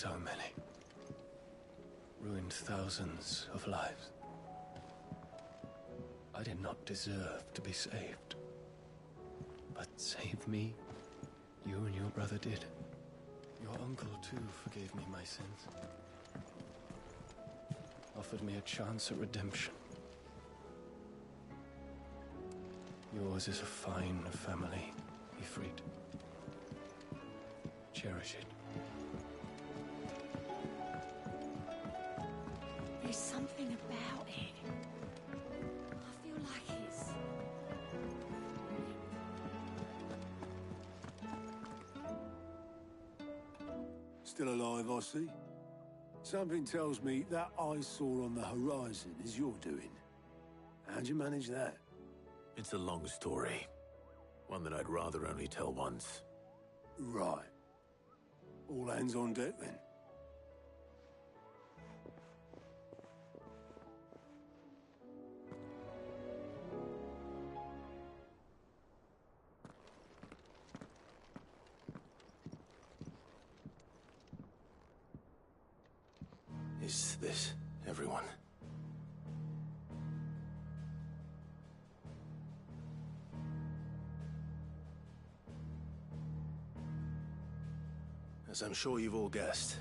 so many. Ruined thousands of lives. I did not deserve to be saved. But save me, you and your brother did. Your uncle, too, forgave me my sins. Offered me a chance at redemption. Yours is a fine family, Ifrit. Cherish it. There's something about it. I feel like it's... Still alive, I see. Something tells me that eyesore on the horizon is your doing. How'd you manage that? It's a long story. One that I'd rather only tell once. Right. All hands on deck, then. Is this everyone? As I'm sure you've all guessed,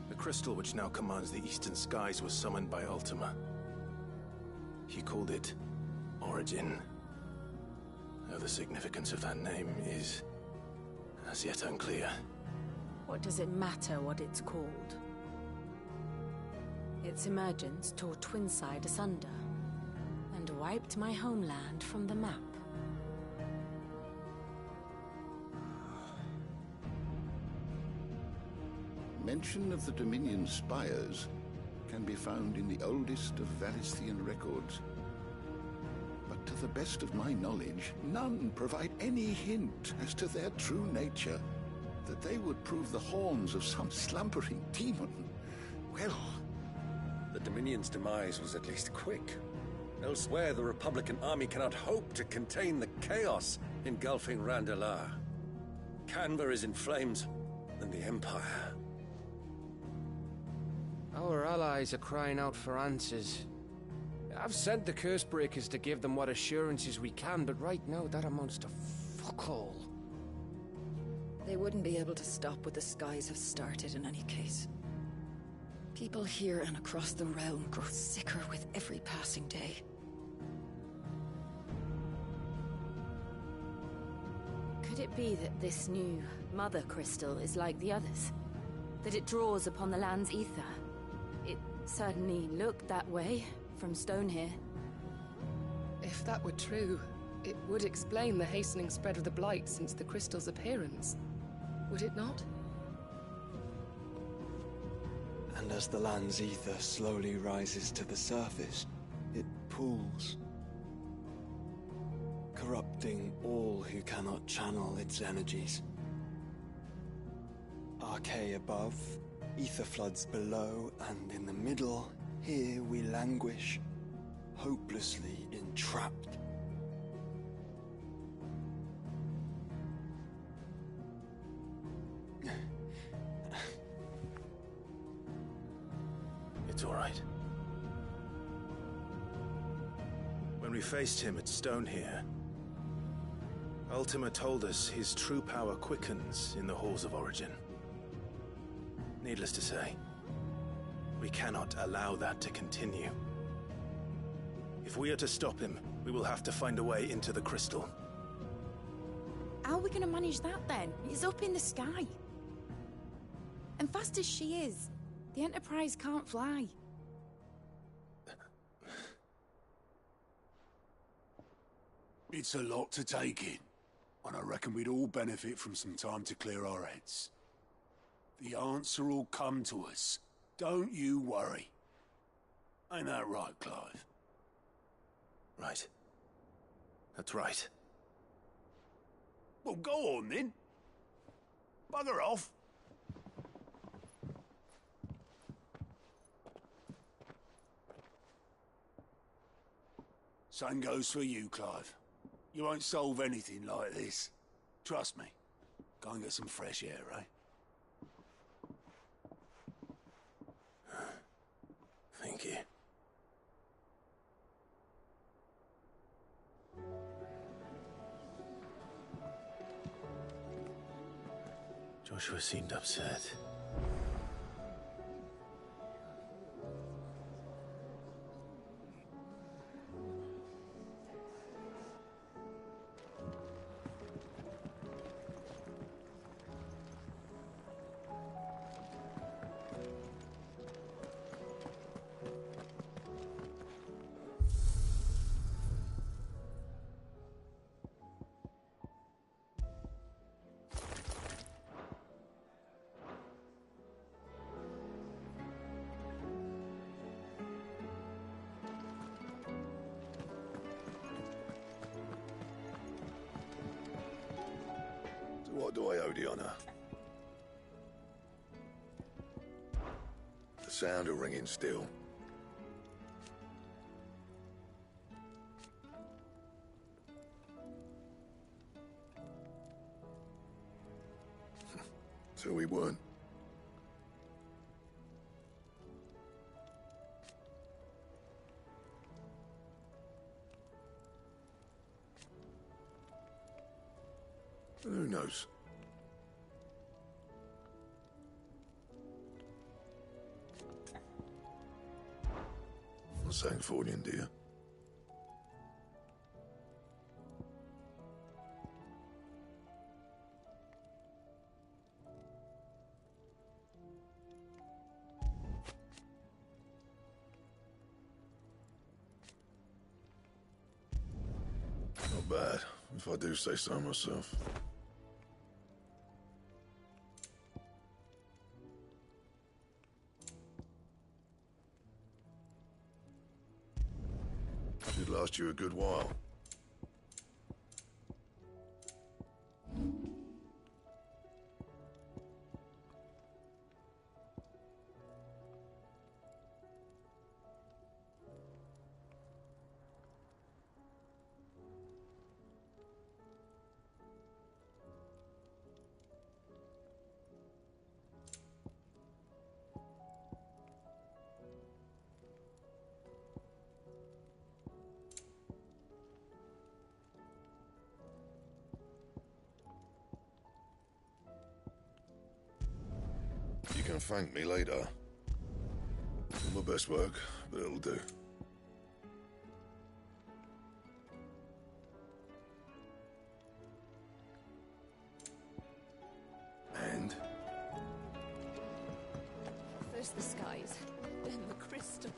the crystal which now commands the eastern skies was summoned by Ultima. He called it Origin. Though the significance of that name is as yet unclear. What does it matter what it's called? Its emergence tore Twinside asunder and wiped my homeland from the map. Mention of the Dominion spires can be found in the oldest of Valisthian records. But to the best of my knowledge, none provide any hint as to their true nature. That they would prove the horns of some slumbering demon. Well... The Dominion's demise was at least quick. Elsewhere, the Republican army cannot hope to contain the chaos engulfing Randalar. Canva is in flames, and the Empire... Our allies are crying out for answers. I've sent the Cursebreakers to give them what assurances we can, but right now that amounts to fuck all. They wouldn't be able to stop what the skies have started in any case. People here and across the realm grow sicker with every passing day. Could it be that this new Mother Crystal is like the others? That it draws upon the land's ether? It certainly looked that way from stone here. If that were true, it would explain the hastening spread of the Blight since the crystal's appearance. Would it not? And as the land's ether slowly rises to the surface, it pools, corrupting all who cannot channel its energies. Archay above, ether floods below, and in the middle, here we languish, hopelessly entrapped. It's all right. When we faced him at Stone here, Ultima told us his true power quickens in the halls of Origin. Needless to say, we cannot allow that to continue. If we are to stop him, we will have to find a way into the crystal. How are we gonna manage that then? It's up in the sky. And fast as she is, the Enterprise can't fly. It's a lot to take in, and I reckon we'd all benefit from some time to clear our heads. The answer will come to us. Don't you worry. Ain't that right, Clive? Right. That's right. Well, go on then. Bugger off. Same goes for you, Clive. You won't solve anything like this. Trust me. Go and get some fresh air, eh? Joshua seemed upset. What do I owe the honor? The sound of ringing still. So we weren't. Who knows? Not saying Fornian, dear. Not bad, if I do say so myself. Should last you a good while. You can thank me later. Not my best work, but it'll do. And? First the skies, then the crystal.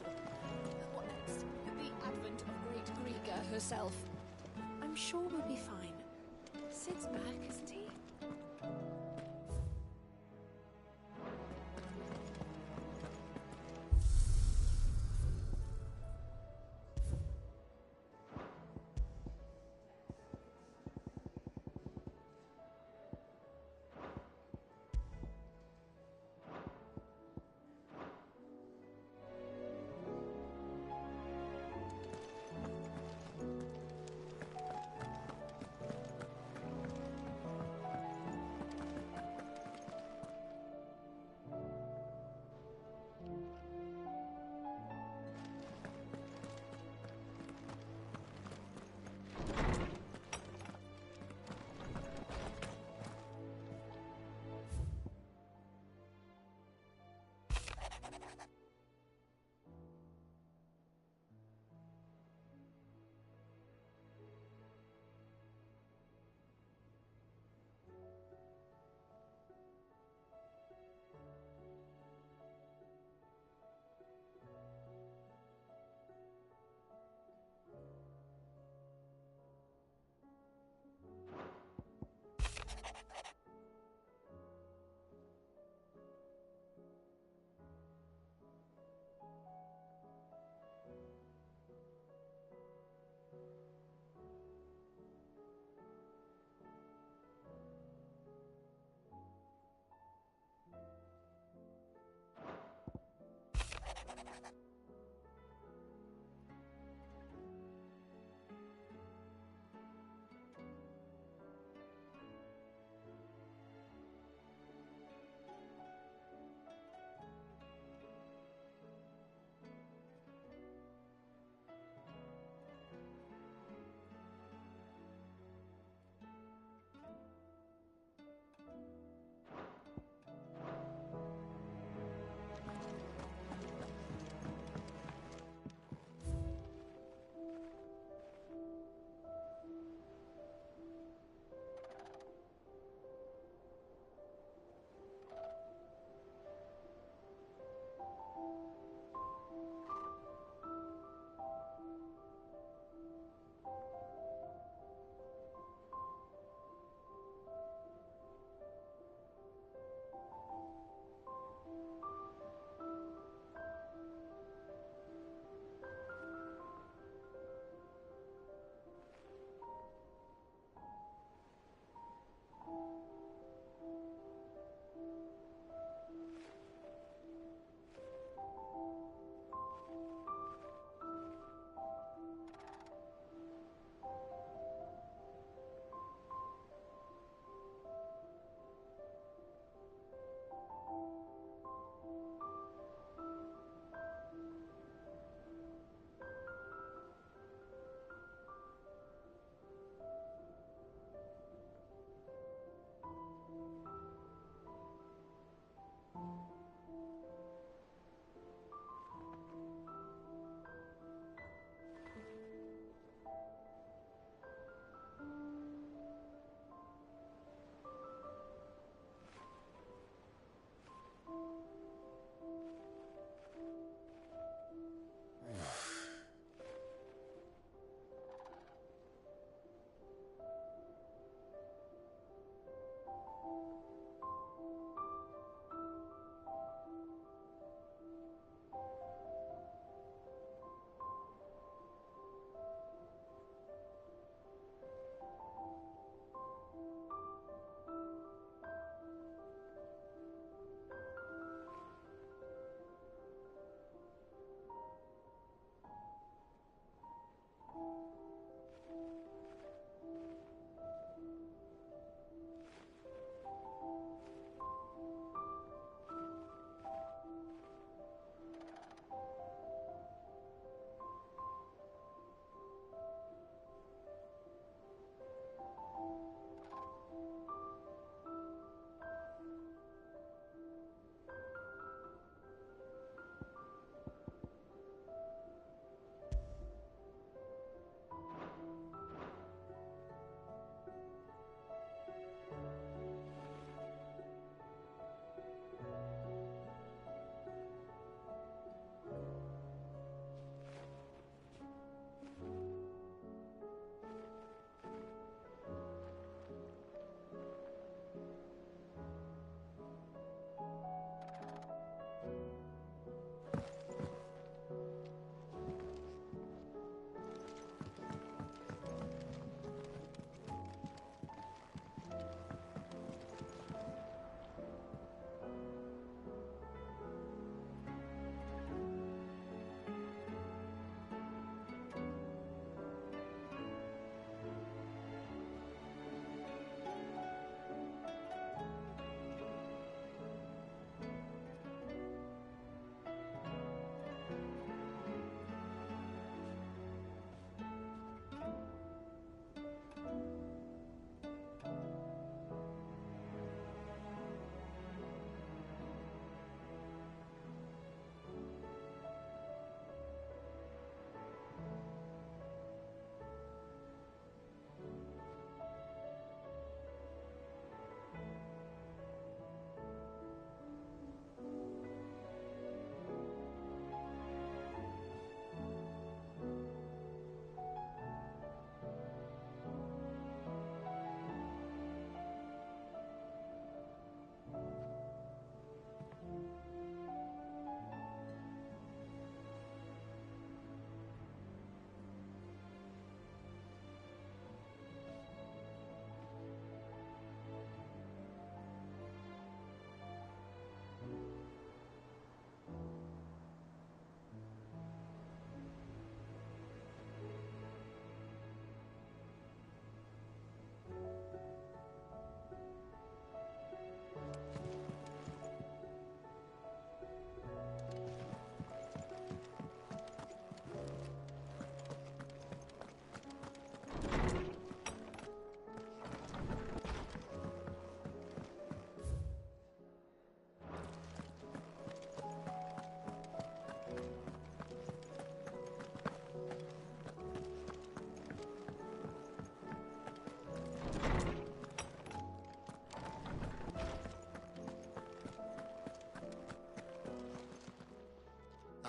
What next? The advent of Great Griga herself. I'm sure we'll be fine. Sid's back, isn't he?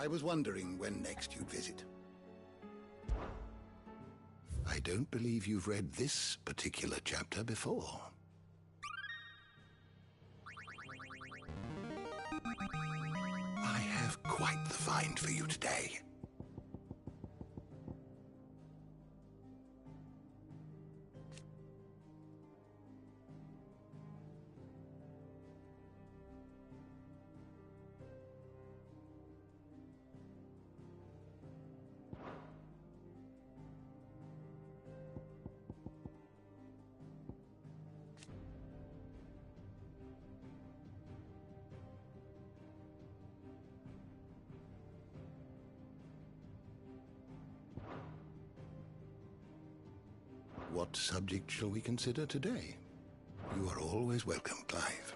I was wondering when next you'd visit. I don't believe you've read this particular chapter before. I have quite the find for you today. What subject shall we consider today? You are always welcome, Clive.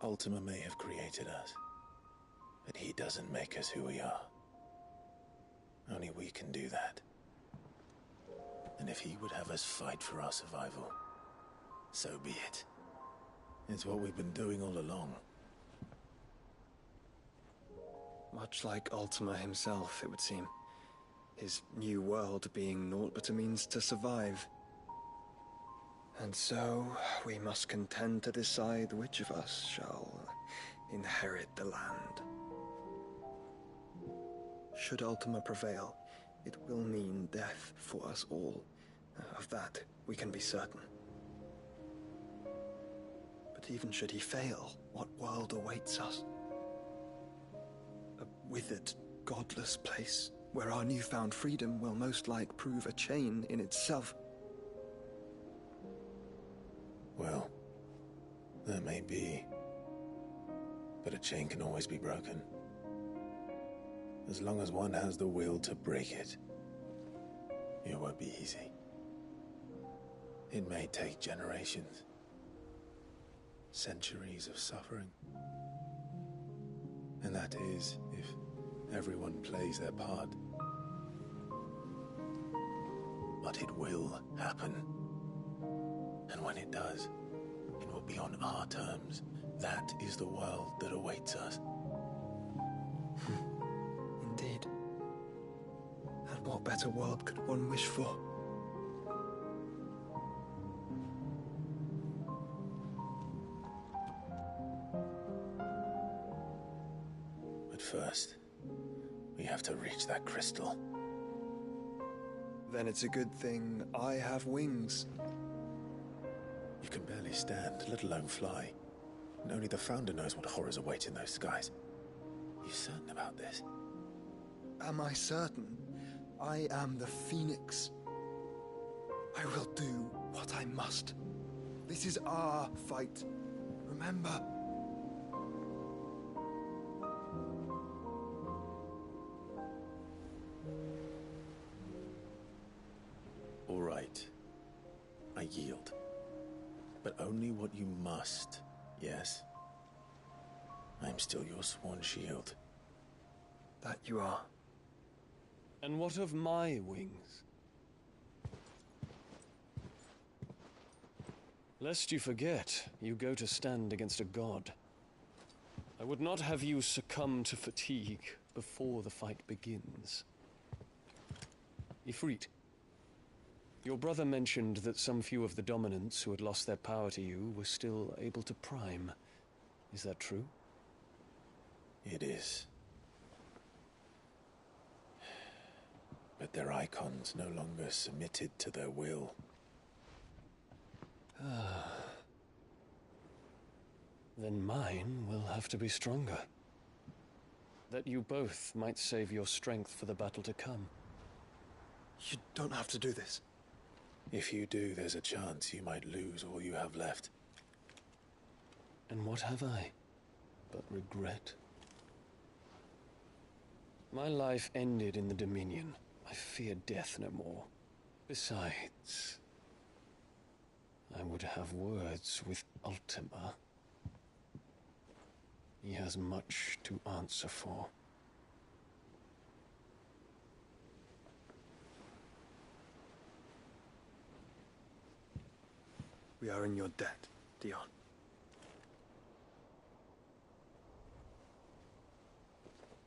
Ultima may have created us, but he doesn't make us who we are. Only we can do that. And if he would have us fight for our survival, so be it. It's what we've been doing all along. Much like Ultima himself, it would seem. His new world being naught but a means to survive. And so, we must contend to decide which of us shall inherit the land. Should Ultima prevail, it will mean death for us all. Of that, we can be certain. But even should he fail, what world awaits us? A withered, godless place, where our newfound freedom will most like prove a chain in itself. Well, that may be. But a chain can always be broken. As long as one has the will to break it. It won't be easy. It may take generations. Centuries of suffering. And that is, if everyone plays their part. But it will happen. And when it does, it will be on our terms. That is the world that awaits us. Indeed. And what better world could one wish for? But first, we have to reach that crystal. Then it's a good thing I have wings. You can barely stand, let alone fly. And only the Founder knows what horrors await in those skies. Are you certain about this? Am I certain? I am the Phoenix. I will do what I must. This is our fight. Remember. All right. I yield. But only what you must, yes? I'm still your sworn shield. That you are. And what of my wings? Lest you forget, you go to stand against a god. I would not have you succumb to fatigue before the fight begins. Ifrit, your brother mentioned that some few of the dominants who had lost their power to you were still able to prime. Is that true? It is. But their icons no longer submitted to their will. Then mine will have to be stronger. that you both might save your strength for the battle to come. You don't have to do this. If you do, there's a chance you might lose all you have left. And what have I but regret? My life ended in the Dominion. I fear death no more. Besides, I would have words with Ultima. He has much to answer for. We are in your debt, Dion.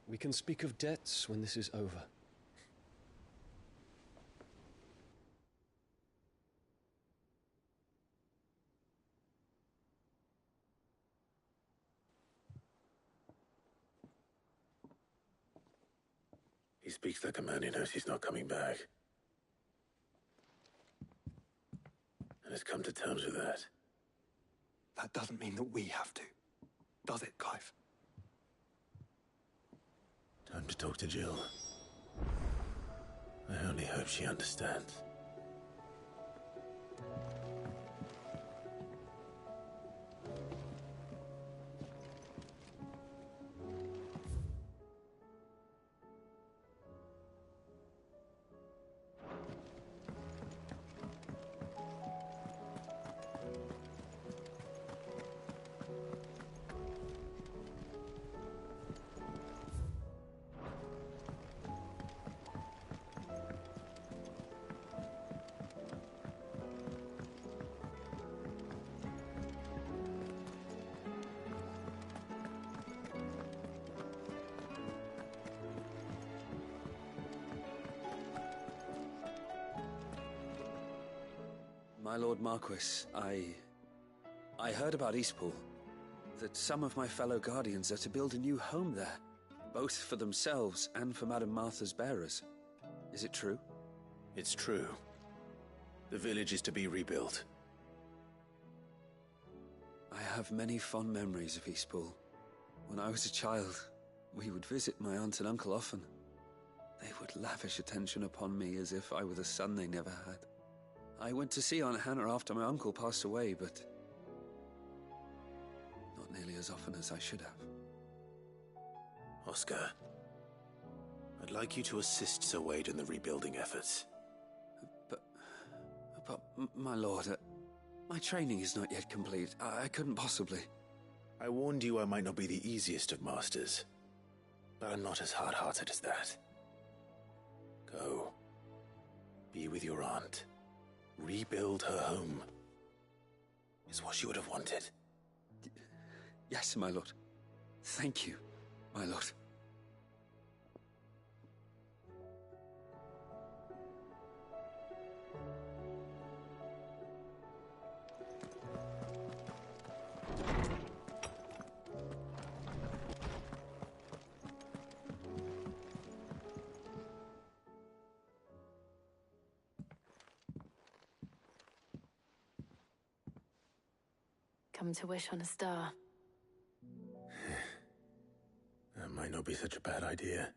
We can speak of debts when this is over. He speaks like a man who knows he's not coming back. And has come to terms with that. That doesn't mean that we have to, does it, Clive? Time to talk to Jill. I only hope she understands. My Lord Marquis, I heard about Eastpool. That some of my fellow Guardians are to build a new home there, both for themselves and for Madame Martha's bearers. Is it true? It's true. The village is to be rebuilt. I have many fond memories of Eastpool. When I was a child, we would visit my aunt and uncle often. They would lavish attention upon me as if I were the son they never had. I went to see Aunt Hannah after my uncle passed away, but not nearly as often as I should have. Oscar, I'd like you to assist Sir Wade in the rebuilding efforts. But my lord, my training is not yet complete. I couldn't possibly. I warned you I might not be the easiest of masters, but I'm not as hard-hearted as that. Go. Be with your aunt. Rebuild her home. Is what she would have wanted. Yes, my lord. Thank you, my lord. Come to wish on a star. That might not be such a bad idea.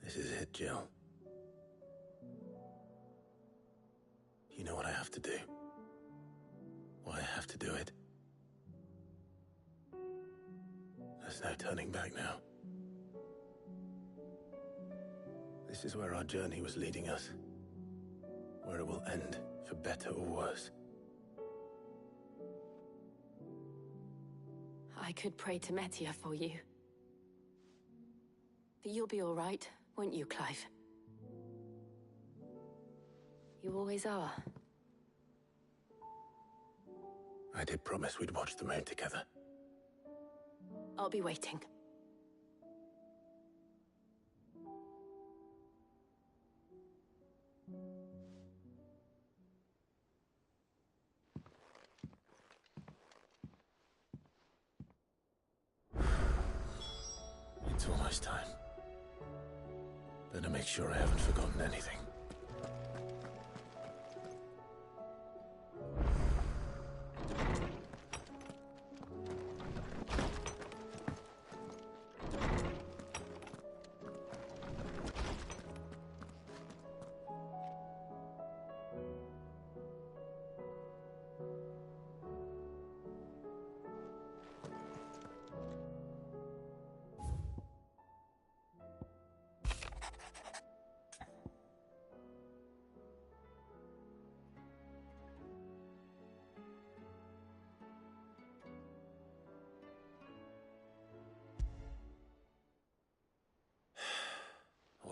This is it, Jill. You know what I have to do. Why I have to do it. There's no turning back now. This is where our journey was leading us. Where it will end, for better or worse. I could pray to Metia for you. But you'll be all right, won't you, Clive? You always are. I did promise we'd watch the moon together. I'll be waiting. It's almost time. Better make sure I haven't forgotten anything.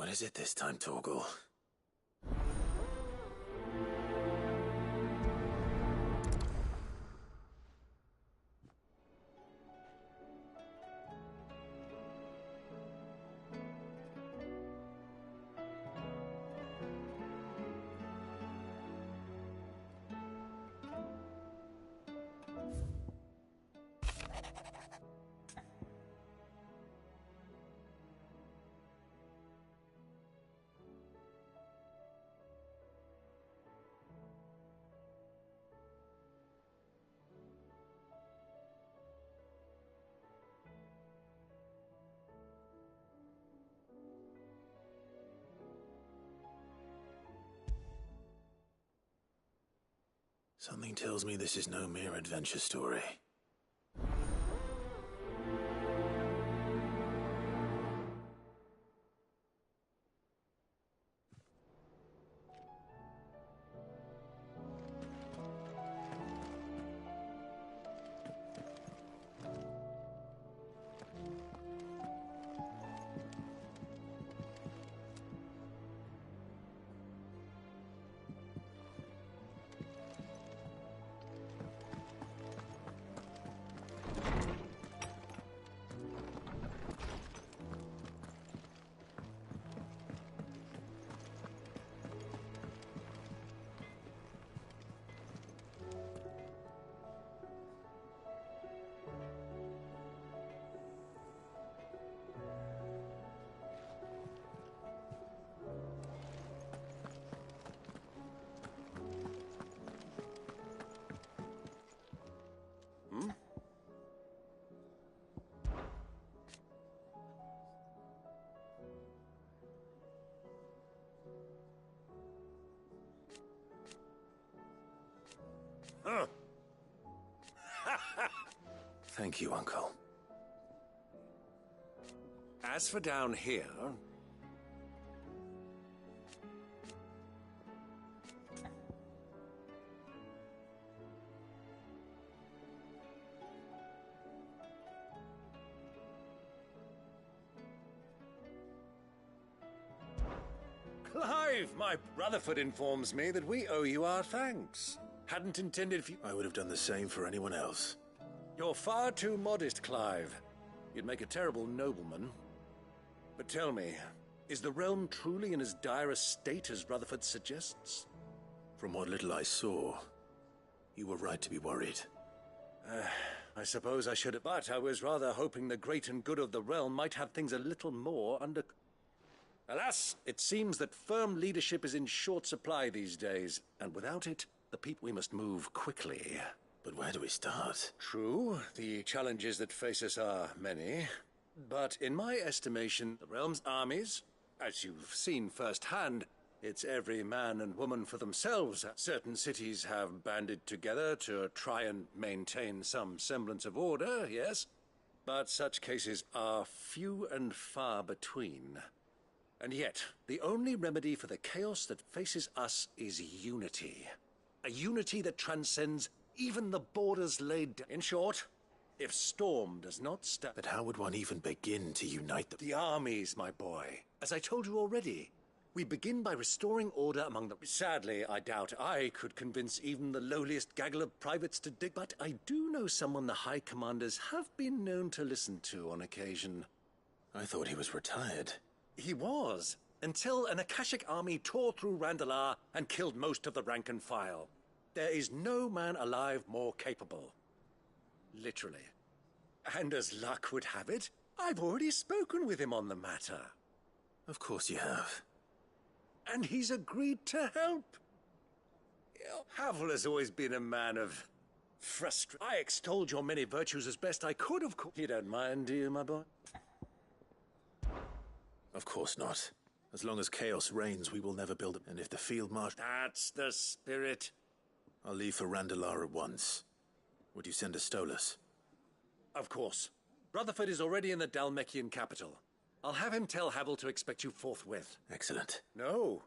What is it this time, Torgal? Something tells me this is no mere adventure story. Thank you, Uncle. As for down here... Clive, my Rutherford informs me that we owe you our thanks. Hadn't intended for you... I would have done the same for anyone else. You're far too modest, Clive. You'd make a terrible nobleman. But tell me, is the realm truly in as dire a state as Rutherford suggests? From what little I saw, you were right to be worried. I suppose I should have, but I was rather hoping the great and good of the realm might have things a little more under... Alas, it seems that firm leadership is in short supply these days, and without it, the people we must move quickly. But where do we start? True, the challenges that face us are many. But in my estimation, the realm's armies, as you've seen firsthand, it's every man and woman for themselves. Certain cities have banded together to try and maintain some semblance of order, yes? But such cases are few and far between. And yet, the only remedy for the chaos that faces us is unity. A unity that transcends even the borders laid down. In short, if Storm does not stop... But how would one even begin to unite them? The armies, my boy. As I told you already, we begin by restoring order among them. Sadly, I doubt I could convince even the lowliest gaggle of privates to dig, but I do know someone the High Commanders have been known to listen to on occasion. I thought he was retired. He was, until an Akashic army tore through Randalar and killed most of the rank and file. There is no man alive more capable. Literally. And as luck would have it, I've already spoken with him on the matter. Of course you have. And he's agreed to help. Havel has always been a man of frustration. I extolled your many virtues as best I could, of course. You don't mind, do you, my boy? Of course not. As long as chaos reigns, we will never build it. And if the field march... That's the spirit. I'll leave for Randalar at once. Would you send a Stolas? Of course. Rutherford is already in the Dalmekian capital. I'll have him tell Havel to expect you forthwith. Excellent. No.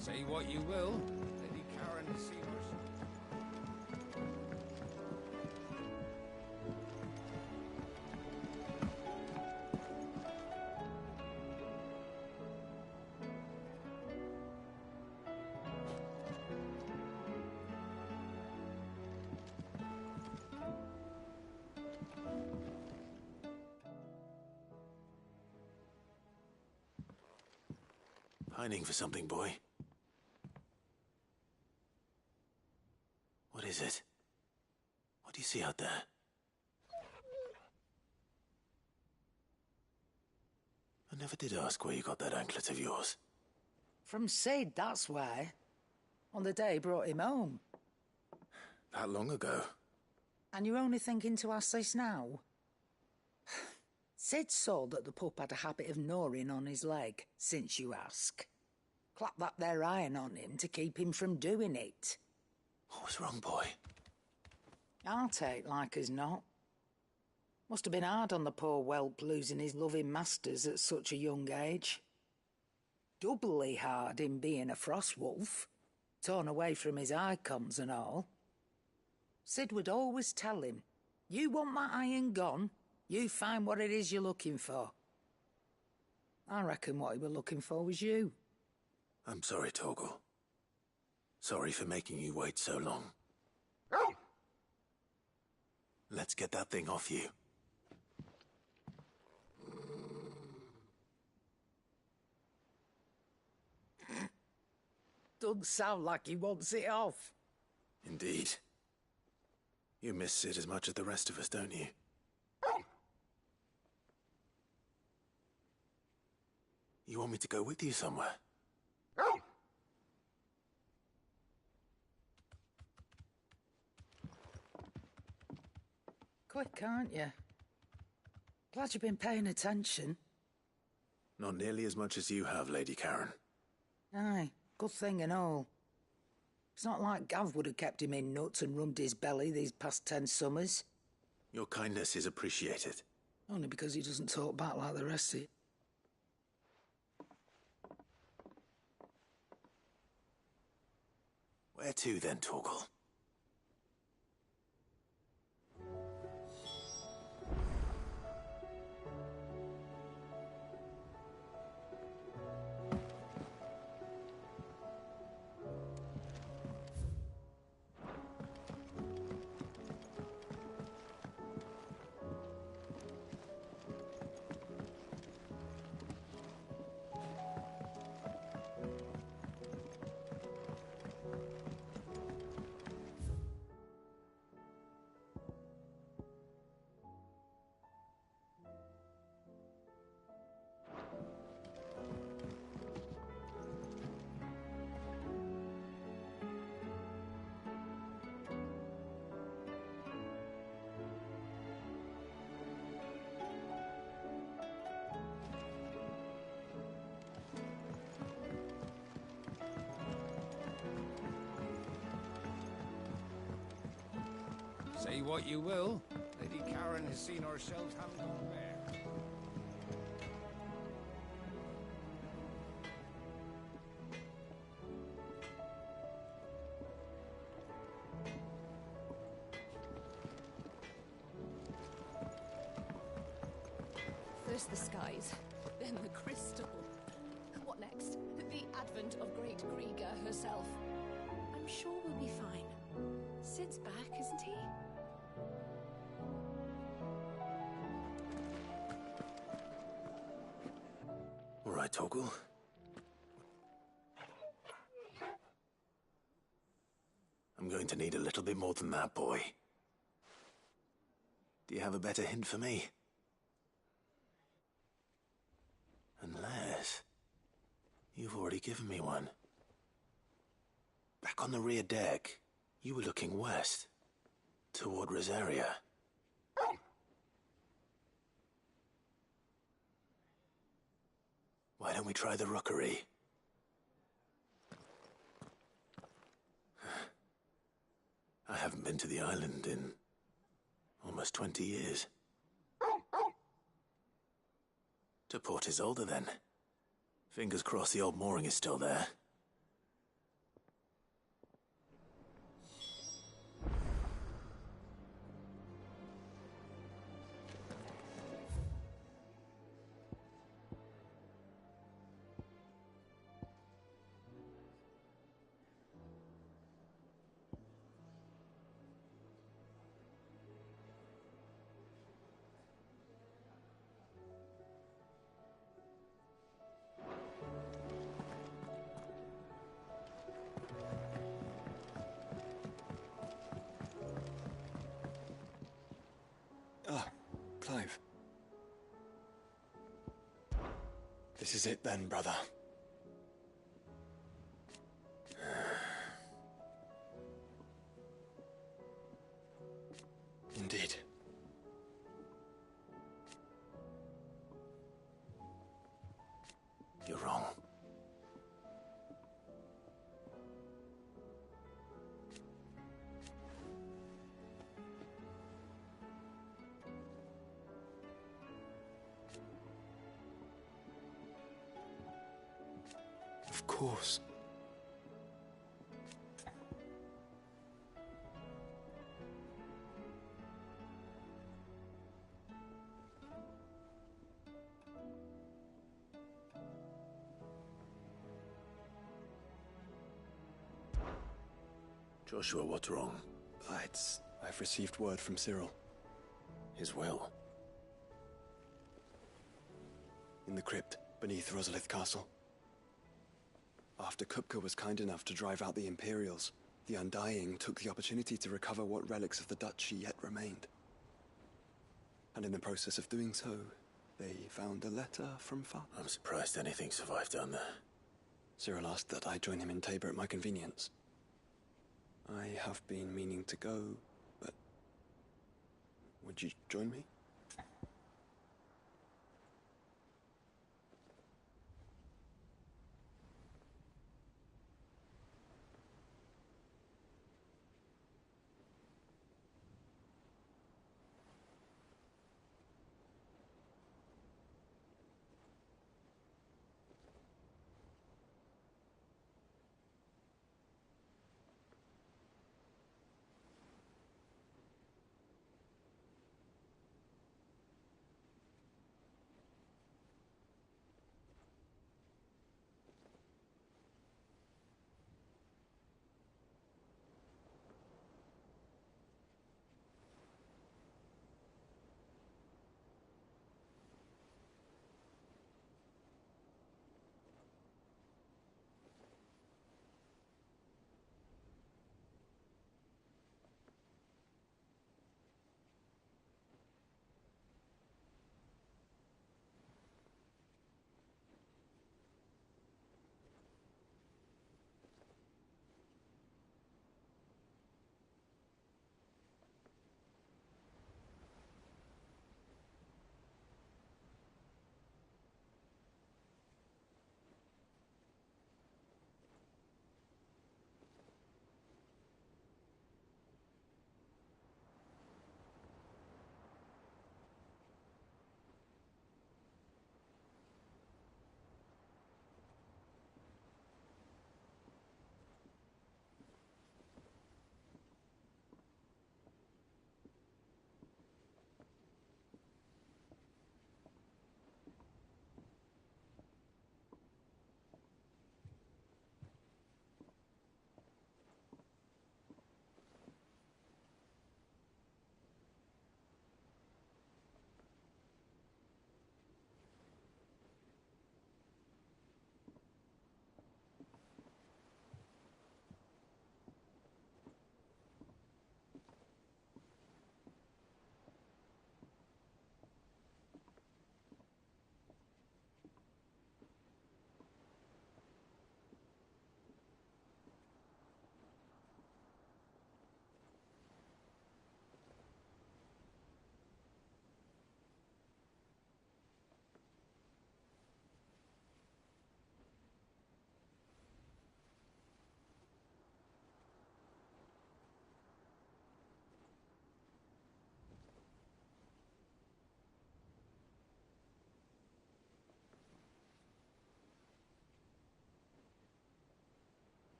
Say what you will, Lady Karen has seen herself. Pining for something, boy. What is it? What do you see out there? I never did ask where you got that anklet of yours. From Sid, that's why. On the day he brought him home. That long ago? And you're only thinking to ask this now? Sid saw that the pup had a habit of gnawing on his leg, since you ask. Clap that there iron on him to keep him from doing it. What was wrong, boy? I'll take like as not. Must have been hard on the poor whelp losing his loving masters at such a young age. Doubly hard in being a frost wolf, torn away from his icons and all. Sid would always tell him, you want that iron gone, you find what it is you're looking for. I reckon what he were looking for was you. I'm sorry, Torgal. Sorry for making you wait so long. Let's get that thing off you. Doesn't sound like he wants it off. Indeed. You miss Sid as much as the rest of us, don't you? You want me to go with you somewhere? Quick, aren't you? Glad you've been paying attention. Not nearly as much as you have, Lady Karen. Aye, good thing and all. It's not like Gav would have kept him in nuts and rubbed his belly these past 10 summers. Your kindness is appreciated. Only because he doesn't talk back like the rest of you. Where to then, Torgal? Say what you will, Lady Karen has seen herself hand on bear. First the skies, then the crystal. What next? The advent of Great Krieger herself. I'm sure we'll be fine. Sid's back, isn't he? All right, Torgal. I'm going to need a little bit more than that, boy. Do you have a better hint for me? Unless... you've already given me one. Back on the rear deck, you were looking west, toward Rosaria. Why don't we try the rookery? I haven't been to the island in almost 20 years. To Port Isolde, then. Fingers crossed the old mooring is still there. Clive. This is it then, brother. Indeed. You're wrong. Of course. Joshua, what's wrong? I've received word from Cyril. His will. In the crypt beneath Rosalith Castle. After Kupka was kind enough to drive out the Imperials, the Undying took the opportunity to recover what relics of the Duchy yet remained. And in the process of doing so, they found a letter from Father. I'm surprised anything survived down there. Cyril asked that I join him in Tabor at my convenience. I have been meaning to go, but... would you join me?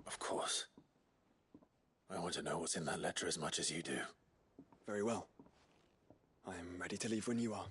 Of course. I want to know what's in that letter as much as you do. Very well. I am ready to leave when you are.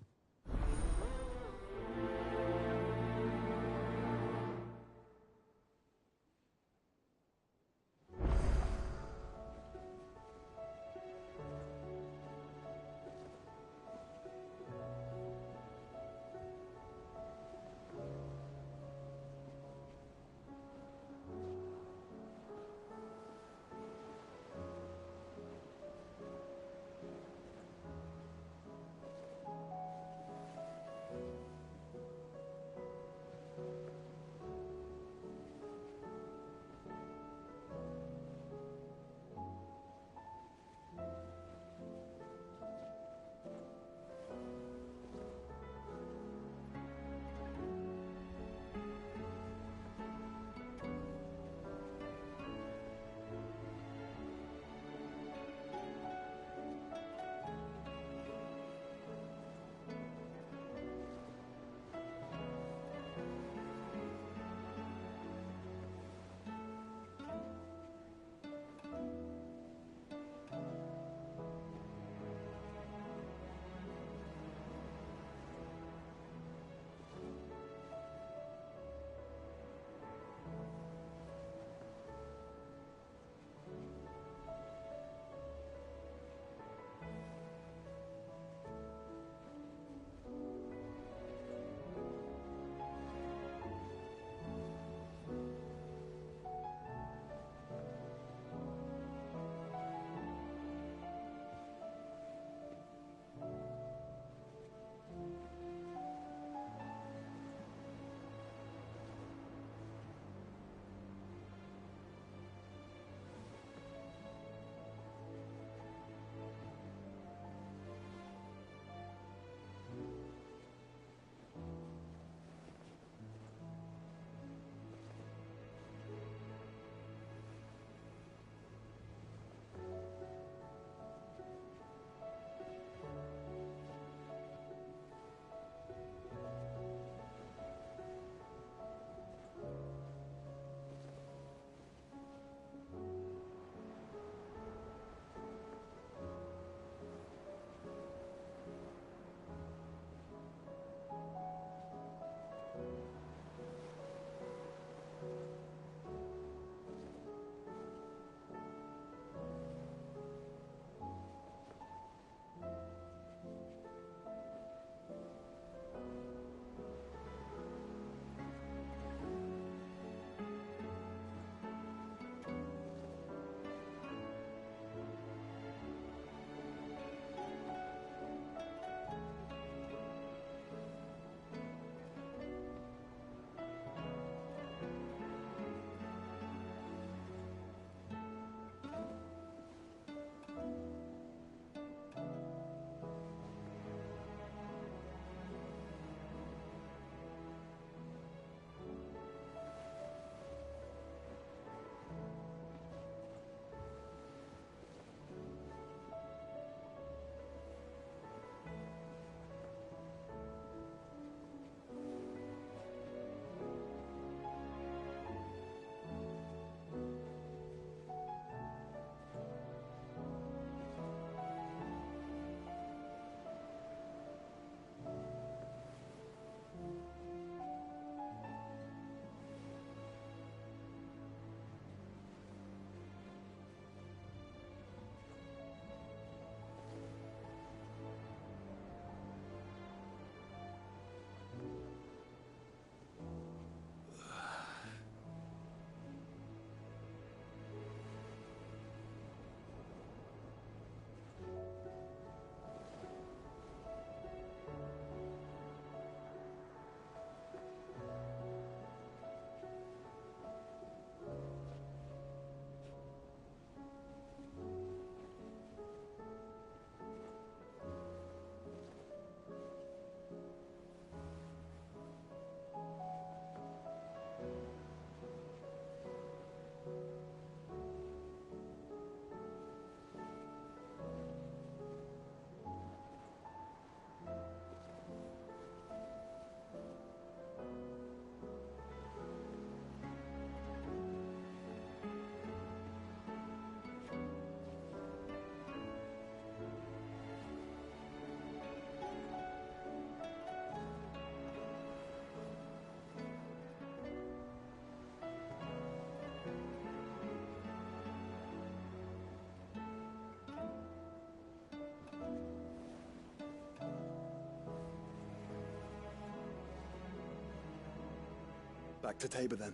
Back to Tabor then.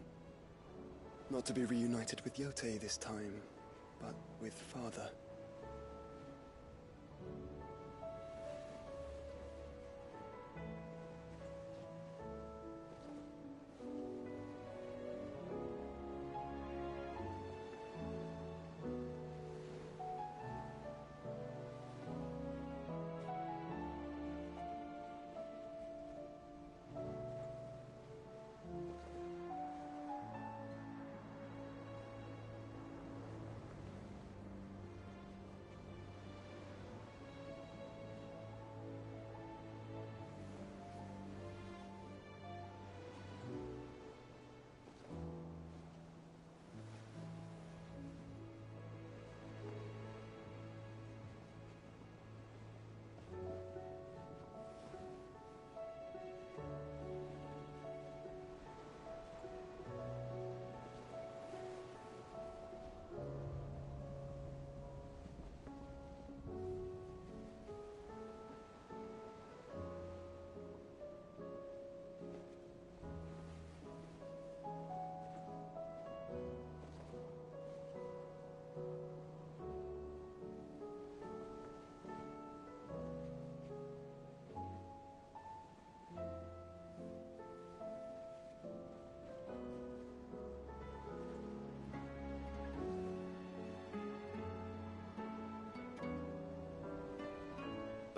Not to be reunited with Yotei this time, but with Father.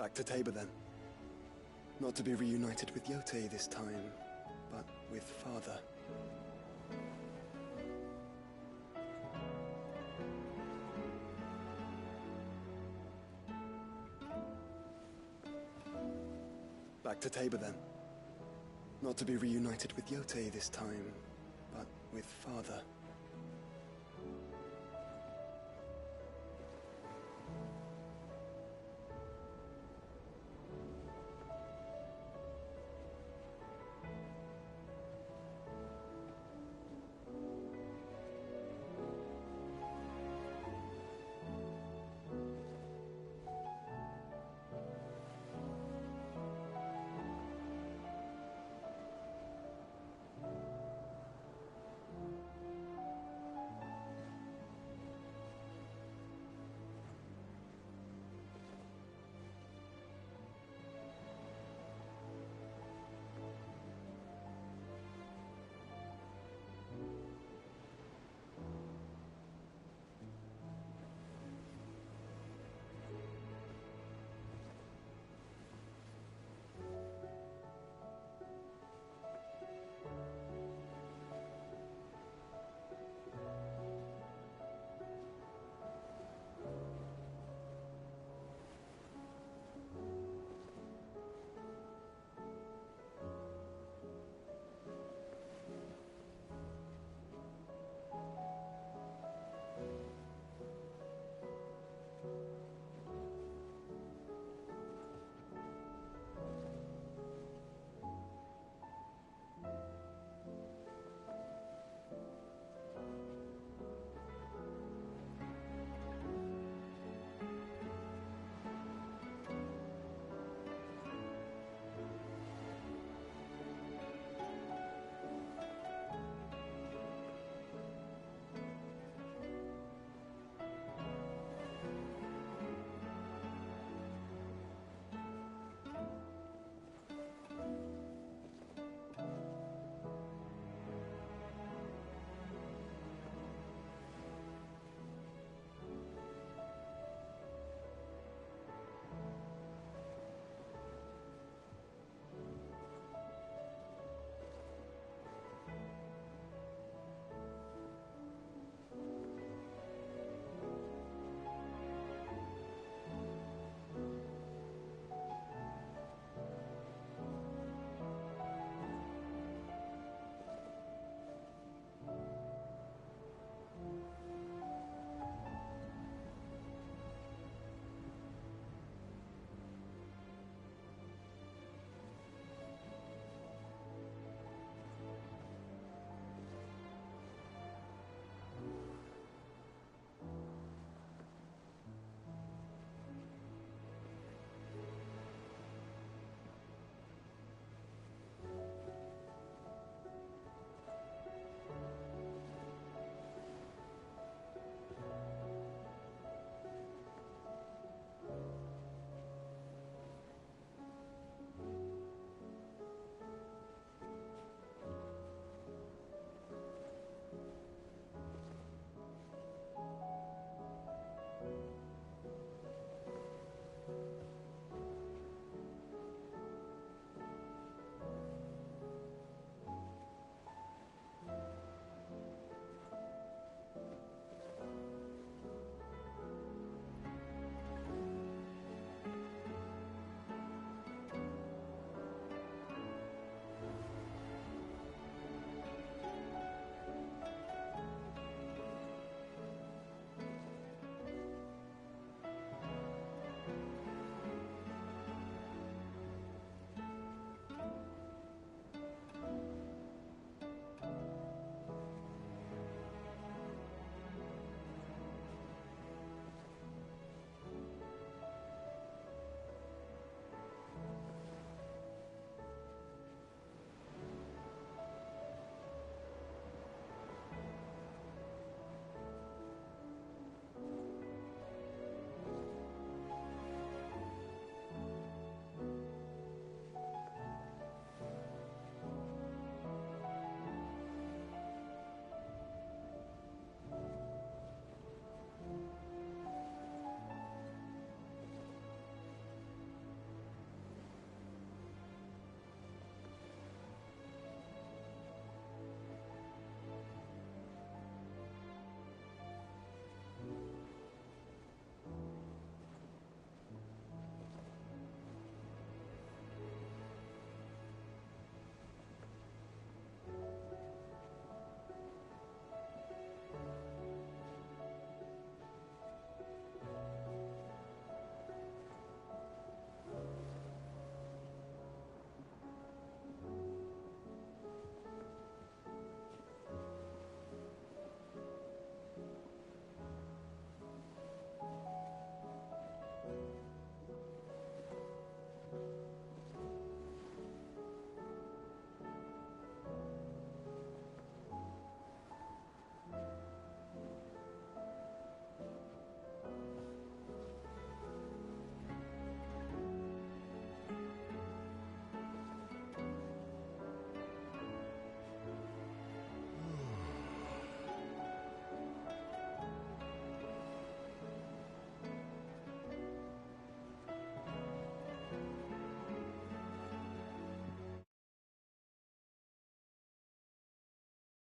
Back to Tabor then. Not to be reunited with Yotei this time, but with Father. Back to Tabor then. Not to be reunited with Yotei this time, but with Father.